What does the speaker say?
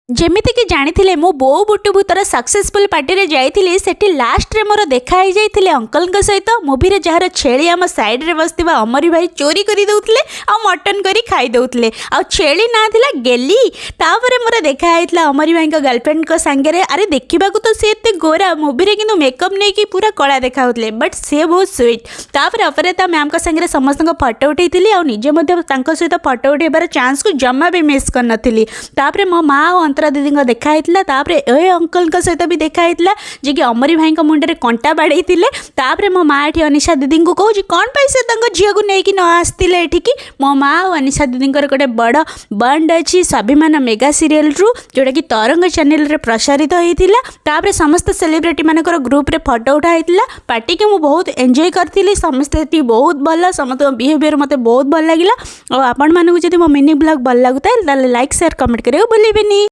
ଯେମିତିକି ଜାଣିଥିଲେ ମୁଁ ବୋଉ ବୁଟୁ ଭୂତର ସକ୍ସେସଫୁଲ ପାର୍ଟିରେ ଯାଇଥିଲି। ସେଠି ଲାଷ୍ଟରେ ମୋର ଦେଖା ହେଇଯାଇଥିଲେ ଅଙ୍କଲଙ୍କ ସହିତ। ମୁଭିରେ ଯାହାର ଛେଳି ଆମ ସାଇଡ଼ରେ ବସିଥିବା ଅମରୀ ଭାଇ ଚୋରି କରି ଦେଉଥିଲେ ଆଉ ମଟନ କରି ଖାଇ ଦେଉଥିଲେ। ଆଉ ଛେଳି ନାଁ ଥିଲା ଗେଲି। ତାପରେ ମୋର ଦେଖା ହେଇଥିଲା ଅମରୀ ଭାଇଙ୍କ ଗର୍ଲଫ୍ରେଣ୍ଡଙ୍କ ସାଙ୍ଗରେ। ଆରେ ଦେଖିବାକୁ ତ ସେ ଏତେ ଗୋରା, ମୁଭିରେ କିନ୍ତୁ ମେକଅପ୍ ନେଇକି ପୁରା କଳା ଦେଖାଉଥିଲେ, ବଟ୍ ସେ ବହୁତ ସୁଇଟ୍। ତାପରେ ଅପରାଜିତା ମ୍ୟାମ୍ଙ୍କ ସାଙ୍ଗରେ ସମସ୍ତଙ୍କ ଫଟୋ ଉଠାଇଥିଲି ଆଉ ନିଜେ ମଧ୍ୟ ତାଙ୍କ ସହିତ ଫଟୋ ଉଠାଇବାର ଚାନ୍ସକୁ ଜମା ବି ମିସ୍ କରିନଥିଲି। ତାପରେ ମୋ ମା ଆଉ ଅନ୍ତରା ଦିଦିଙ୍କ ଦେଖା ହେଇଥିଲା। ତାପରେ ଏ ଅଙ୍କଲଙ୍କ ସହିତ ବି ଦେଖା ହେଇଥିଲା ଯିଏକି ଅମରୀ ଭାଇଙ୍କ ମୁଣ୍ଡରେ କଣ୍ଟା ବାଡ଼େଇଥିଲେ। ତାପରେ ମୋ ମା ଏଠି ଅନିଶା ଦିଦିଙ୍କୁ କହୁଛି କ'ଣ ପାଇଁ ସେ ତାଙ୍କ ଝିଅକୁ ନେଇକି ନ ଆସିଥିଲେ ଏଠିକି। ମୋ ମା ଆଉ ଅନିଶା ଦିଦିଙ୍କର ଗୋଟେ ବଡ଼ ବଣ୍ଡ ଅଛି ସ୍ୱାଭିମାନ ମେଗା ସିରିଏଲରୁ, ଯେଉଁଟାକି ତରଙ୍ଗ ଚ୍ୟାନେଲରେ ପ୍ରସାରିତ ହେଇଥିଲା। ତାପରେ ସମସ୍ତ ସେଲିବ୍ରିଟି ମାନଙ୍କର ଗ୍ରୁପରେ ଫଟୋ ଉଠା ହେଇଥିଲା। ପାର୍ଟିକି ମୁଁ ବହୁତ ଏନ୍ଜୟ କରିଥିଲି। ସମସ୍ତେ ଏଠି ବହୁତ ଭଲ, ସମସ୍ତଙ୍କ ବିହେଭିଅର ମୋତେ ବହୁତ ଭଲ ଲାଗିଲା। ଆଉ ଆପଣମାନଙ୍କୁ ଯଦି ମୋ ମିନି ବ୍ଲଗ୍ ଭଲ ଲାଗୁଥାଏ ତାହେଲେ ଲାଇକ୍ ସେୟାର କମେଣ୍ଟ କରିବାକୁ ଭୁଲିବେନି।